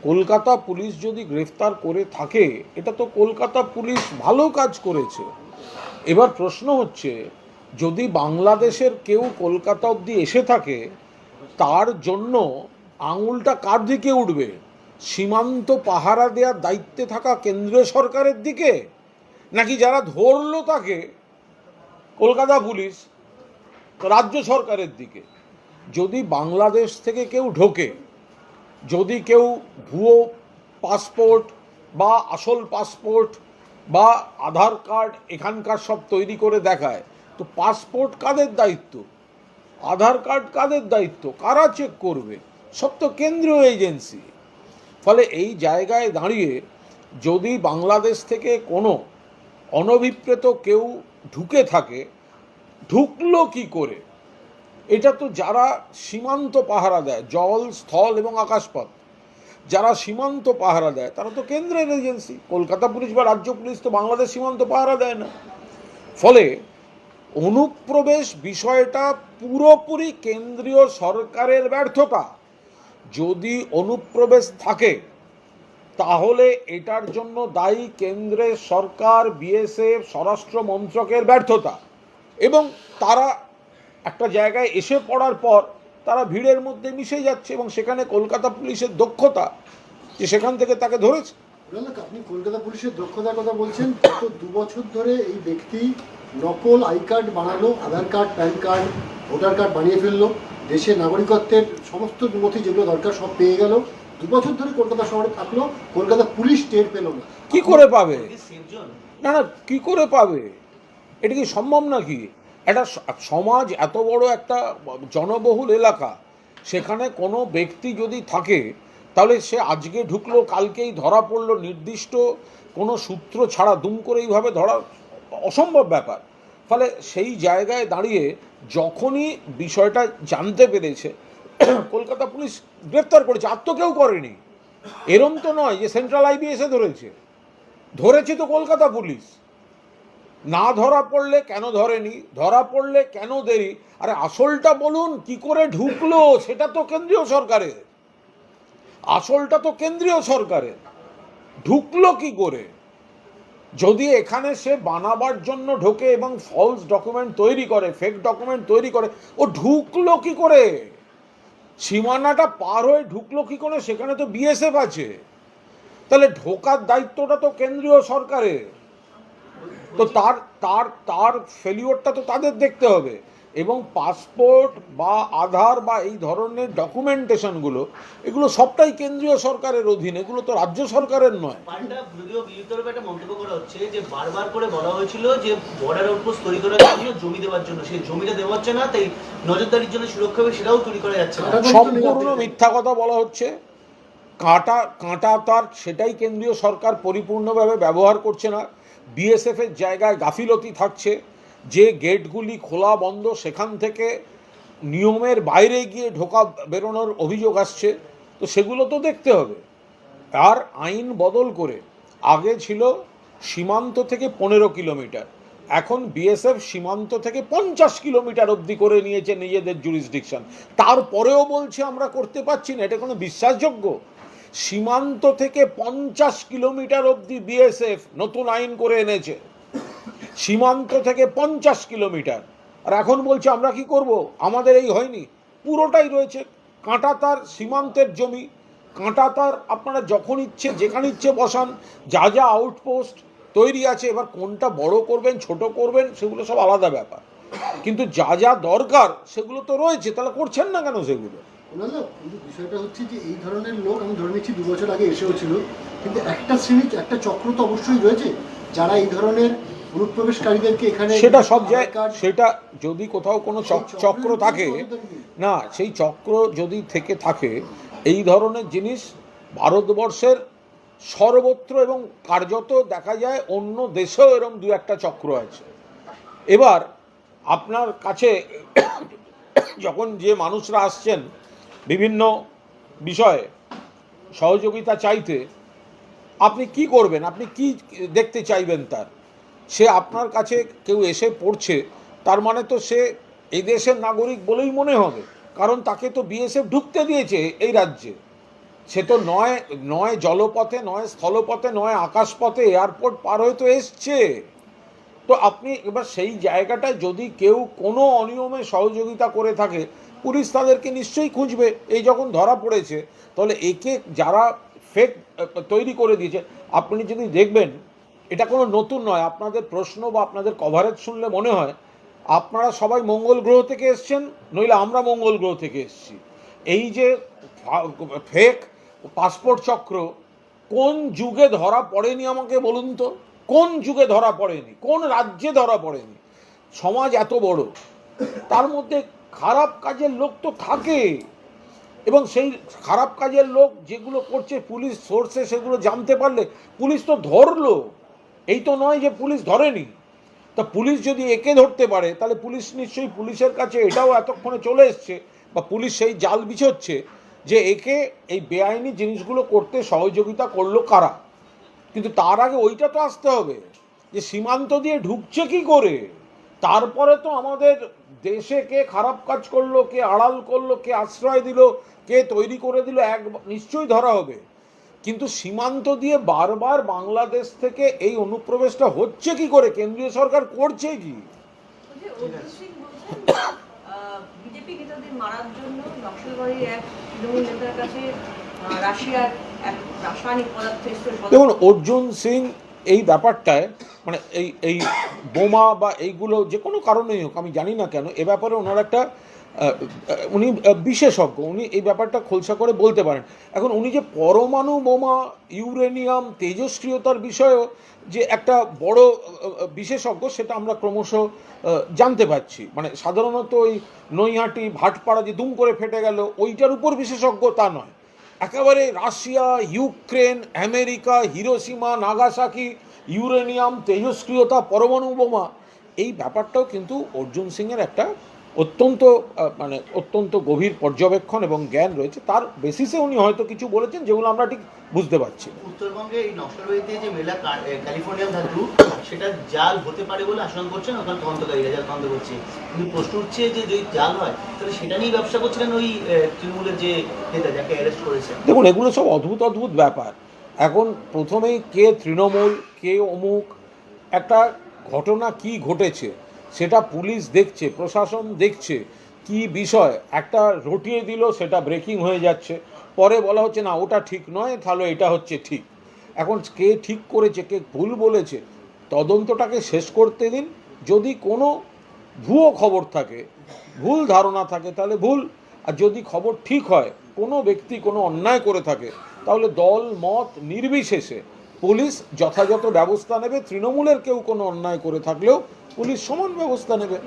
Kolkata police যদি গ্রেফতার করে থাকে, এটা তো কলকাতা পুলিশ ভালো কাজ করেছে। এবার প্রশ্ন হচ্ছে, যদি বাংলাদেশের কেউ কলকাতা অবধি এসে থাকে, তার জন্য আঙুলটা কার দিকে উঠবে? সীমান্ত পাহারা দেওয়ার দায়িত্বে থাকা কেন্দ্রীয় সরকারের দিকে, নাকি যারা ধরলো তাকে কলকাতা পুলিশ রাজ্য সরকারের দিকে? যদি বাংলাদেশ থেকে কেউ ঢোকে, যদি কেউ ভুয়ো পাসপোর্ট বা আসল পাসপোর্ট বা আধার কার্ড এখানকার সব তৈরি করে দেখায়, তো পাসপোর্ট কাদের দায়িত্ব? আধার কার্ড কাদের দায়িত্ব? কারা চেক করবে? সব তো কেন্দ্রীয় এজেন্সি। ফলে এই জায়গায় দাঁড়িয়ে যদি বাংলাদেশ থেকে কোনো অনভিপ্রেত কেউ ঢুকে থাকে, ঢুকলো কি করে? এটা তো যারা সীমান্ত পাহারা দেয়, জল, স্থল এবং আকাশপথ, যারা সীমান্ত পাহারা দেয় তারা তো কেন্দ্রের এজেন্সি। কলকাতা পুলিশ বা রাজ্য পুলিশ তো বাংলাদেশ সীমান্ত পাহারা দেয় না। ফলে অনুপ্রবেশ বিষয়টা পুরোপুরি কেন্দ্রীয় সরকারের ব্যর্থতা। যদি অনুপ্রবেশ থাকে, তাহলে এটার জন্য দায়ী কেন্দ্রের সরকার, বিএসএফ, স্বরাষ্ট্র মন্ত্রকের ব্যর্থতা। এবং তারা একটা জায়গায় এসে পড়ার পর তারা ভিড়ের মধ্যে মিশে যাচ্ছে, এবং সেখানে কলকাতা পুলিশের দক্ষতা যে সেখান থেকে তাকে ধরেছে। আপনি কলকাতা পুলিশের দক্ষতার কথা বলছেন, গত 2 বছর ধরে এই ব্যক্তি নকল আই কার্ড বানালো, Aadhaar card, PAN card, voter card বানিয়ে ফেললো, দেশের নাগরিকত্বের সমস্ত নথি যেগুলো দরকার সব পেয়ে গেল। 2 বছর ধরে কলকাতা শহরে থাকলো, কলকাতা পুলিশ টের পেল না। কি করে পাবে? না না, কি করে পাবে? এটা কি সম্ভব নাকি? একটা সমাজ, এত বড় একটা জনবহুল এলাকা, সেখানে কোনো ব্যক্তি যদি থাকে, তাহলে সে আজকে ঢুকলো, কালকেই ধরা পড়লো, নির্দিষ্ট কোনো সূত্র ছাড়া দুম করে এইভাবে ধরা অসম্ভব ব্যাপার। ফলে সেই জায়গায় দাঁড়িয়ে যখনই বিষয়টা জানতে পেরেছে, কলকাতা পুলিশ গ্রেপ্তার করেছে। আর তো কেউ করেনি। এরম তো নয় যে সেন্ট্রাল আইবি এসে ধরেছে তো কলকাতা পুলিশ। না ধরা পড়লে কেন ধরেনি, ধরা পড়লে কেন দেরি? আরে আসলটা বলুন, কি করে ঢুকলো? সেটা তো কেন্দ্রীয় সরকারের, আসলটা তো কেন্দ্রীয় সরকারের। ঢুকলো কি করে? যদি এখানে সে বানাবার জন্য ঢোকে এবং ফলস ডকুমেন্ট তৈরি করে, ফেক ডকুমেন্ট তৈরি করে, ও ঢুকলো কি করে? সীমানাটা পার হয়ে ঢুকলো কি করে? সেখানে তো বিএসএফ আছে। তাহলে ঢোকার দায়িত্বটা তো কেন্দ্রীয় সরকারের। তো তার তার তার ফেলিওরটা তো তাদের দেখতে হবে। এবং পাসপোর্ট বা আধার বা এই ধরনের ডকুমেন্টেশনগুলো, এগুলো সবটাই কেন্দ্রীয় সরকারের অধীন, এগুলো তো রাজ্য সরকারের নয়। একটা মন্তব্য করা হচ্ছে যে বারবার করে বলা হয়েছিল যে বর্ডার আউটপোস্ট তৈরি করার জন্য জমি দেওয়ার জন্য, সেই জমিটা দেওয়া হচ্ছে না, তাই নজরদারির জন্য সুরক্ষা সেটাও তৈরি করা যাচ্ছে না। সম্পূর্ণ মিথ্যা কথা বলা হচ্ছে। কাঁটা তার, সেটাই কেন্দ্রীয় সরকার পরিপূর্ণভাবে ব্যবহার করছে না। বিএসএফের জায়গায় গাফিলতি থাকছে। যে গেটগুলি খোলা বন্ধ, সেখান থেকে নিয়মের বাইরে গিয়ে ঢোকা বেরোনোর অভিযোগ আসছে। তো সেগুলো তো দেখতে হবে। আর আইন বদল করে আগে ছিল সীমান্ত থেকে 15 কিলোমিটার, এখন বিএসএফ সীমান্ত থেকে 50 কিলোমিটার অবধি করে নিয়েছে নিজেদের জুরিসডিকশন। তারপরেও বলছে আমরা করতে পারছি না। এটা কোনো বিশ্বাসযোগ্য? সীমান্ত থেকে 50 কিলোমিটার অবধি বিএসএফ নতুন আইন করে এনেছে, সীমান্ত থেকে 50 কিলোমিটার। আর এখন বলছে আমরা কি করব, আমাদের এই হয়নি। পুরোটাই রয়েছে কাঁটাতার, সীমান্তের জমি কাঁটাতার। আপনারা যখন ইচ্ছে যেখানে ইচ্ছে বসান, যা যা আউটপোস্ট তৈরি আছে। এবার কোনটা বড় করবেন, ছোট করবেন, সেগুলো সব আলাদা ব্যাপার, কিন্তু যা যা দরকার সেগুলো তো রয়েছে। তাহলে করছেন না কেন সেগুলো? কিন্তু বিষয়টা হচ্ছে যে এই ধরনের লোক, আমি ধরে নিচ্ছি 2 বছর আগে এসেও ছিল, কিন্তু একটা শ্রেণী, একটা চক্র তো অবশ্যই রয়েছে যারা এই ধরনের অনুপ্রবেশকারীদেরকে এখানে, সেটা সব জায়গায়, সেটা যদি কোথাও কোনো চক্র থাকে না, সেই চক্র যদি থেকে থাকে, এই ধরনের জিনিস ভারতবর্ষের সর্বত্র এবং কার্যত দেখা যায়, অন্য দেশেও এরকম 2-1টা চক্র আছে। এবার আপনার কাছে যখন যে মানুষরা আসছেন বিভিন্ন বিষয়ে সহযোগিতা চাইতে, আপনি কি করবেন? আপনি কি দেখতে চাইবেন তার? সে আপনার কাছে কেউ এসে পড়ছে, তার মানে তো সে এই দেশের নাগরিক বলেই মনে হবে, কারণ তাকে তো বিএসএফ ঢুকতে দিয়েছে এই রাজ্যে। সে তো নয় নয় জলপথে, নয় স্থলপথে, নয় আকাশপথে, এয়ারপোর্ট পার হয়ে তো এসছে। তো আপনি এবার সেই জায়গাটায় যদি কেউ কোনো অনিয়মে সহযোগিতা করে থাকে, পুলিশ তাদেরকে নিশ্চয়ই খুঁজবে। এই যখন ধরা পড়েছে, তাহলে একে যারা ফেক তৈরি করে দিয়েছে, আপনি যদি দেখবেন এটা কোনো নতুন নয়। আপনাদের প্রশ্ন বা আপনাদের কভারেজ শুনলে মনে হয় আপনারা সবাই মঙ্গল গ্রহ থেকে এসছেন, নইলে আমরা মঙ্গল গ্রহ থেকে এসছি। এই যে ফেক পাসপোর্ট চক্র কোন যুগে ধরা পড়েনি আমাকে বলুন তো? কোন যুগে ধরা পড়েনি? কোন রাজ্যে ধরা পড়েনি? সমাজ এত বড়, তার মধ্যে খারাপ কাজের লোক তো থাকে, এবং সেই খারাপ কাজের লোক যেগুলো করছে পুলিশ সোর্সে সেগুলো জানতে পারলে পুলিশ তো ধরলো। এই তো নয় যে পুলিশ ধরেনি। তা পুলিশ যদি একে ধরতে পারে, তাহলে পুলিশ নিশ্চয়ই, পুলিশের কাছে এটাও এতক্ষণে চলে এসছে, বা পুলিশ সেই জাল বিছোচ্ছে যে একে এই বেআইনি জিনিসগুলো করতে সহযোগিতা করলো কারা। কিন্তু তার আগে ওইটা তো আসতে হবে যে সীমান্ত দিয়ে ঢুকছে কি করে। তারপরে তো আমাদের দেশে কে খারাপ কাজ করলো, কে আড়াল করলো, কে আশ্রয় দিল, কে তৈরি করে দিল, নিশ্চয়ই ধরা হবে। কিন্তু সীমান্ত দিয়ে বারবার বাংলাদেশ থেকে এই অনুপ্রবেশটা হচ্ছে কি করে, কেন্দ্রীয় সরকার করছে কি? বিজেপি নেতাদের মারার জন্য নকশালবাড়ির এক তৃণমূল নেতার কাছে রাশিয়ার এক রাসায়নিক পদার্থের দেখুন, অর্জুন সিং এই ব্যাপারটায় মানে এই বোমা বা এইগুলো যে কোনো কারণেই হোক, আমি জানি না কেন, এ ব্যাপারে ওনার একটা উনি বিশেষজ্ঞ, উনি এই ব্যাপারটা খোলসা করে বলতে পারেন। এখন উনি যে পরমাণু বোমা, ইউরেনিয়াম, তেজস্ক্রিয়তার বিষয়েও যে একটা বড় বিশেষজ্ঞ, সেটা আমরা ক্রমশ জানতে পারছি। মানে সাধারণত ওই নৈহাটি ভাটপাড়া যে দুম করে ফেটে গেল ওইটার উপর বিশেষজ্ঞ তা নয়, একেবারে Russia, Ukraine, America, Hiroshima, Nagasaki, uranium, তেজস্ক্রিয়তা, পরমাণু বোমা, এই ব্যাপারটাও কিন্তু অর্জুন সিংয়ের একটা অত্যন্ত গভীর পর্যবেক্ষণ এবং জ্ঞান রয়েছে। তার বেসিসে উনি হয়তো কিছু বলেছেন যেগুলো আমরা ঠিক বুঝতে পারছি। উত্তরবঙ্গে এই নকশালবাড়িতে যে মেলা ক্যালিফোর্নিয়াম ধাতু, সেটা জাল হতে পারে বলে আশঙ্কা করছেন ওখানে তদন্তকারীরা, জাল তদন্ত করছে। কিন্তু প্রশ্ন উঠছে যে যদি জাল হয় তাহলে সেটা নিয়ে ব্যবসা করছিলেন ওই তৃণমূলের যে নেতা যাকে অ্যারেস্ট করেছে। দেখুন, এগুলো সব অদ্ভুত অদ্ভুত ব্যাপার। এখন প্রথমেই কে তৃণমূল, কে অমুক, একটা ঘটনা কি ঘটেছে সেটা পুলিশ দেখছে, প্রশাসন দেখছে, কি বিষয় একটা রটিয়ে দিল, সেটা ব্রেকিং হয়ে যাচ্ছে, পরে বলা হচ্ছে না ওটা ঠিক নয়, তাহলে এটা হচ্ছে ঠিক। এখন কে ঠিক করেছে, কে ভুল বলেছে, তদন্তটাকে শেষ করতে দিন। যদি কোনো ভুয়ো খবর থাকে, ভুল ধারণা থাকে, তাহলে ভুল। আর যদি খবর ঠিক হয়, কোনো ব্যক্তি কোনো অন্যায় করে থাকে, তাহলে দল মত নির্বিশেষে পুলিশ যথাযথ ব্যবস্থা নেবে। তৃণমূলের কেউ কোনো অন্যায় করে থাকলেও পুলিশ সমান ব্যবস্থা নেবে।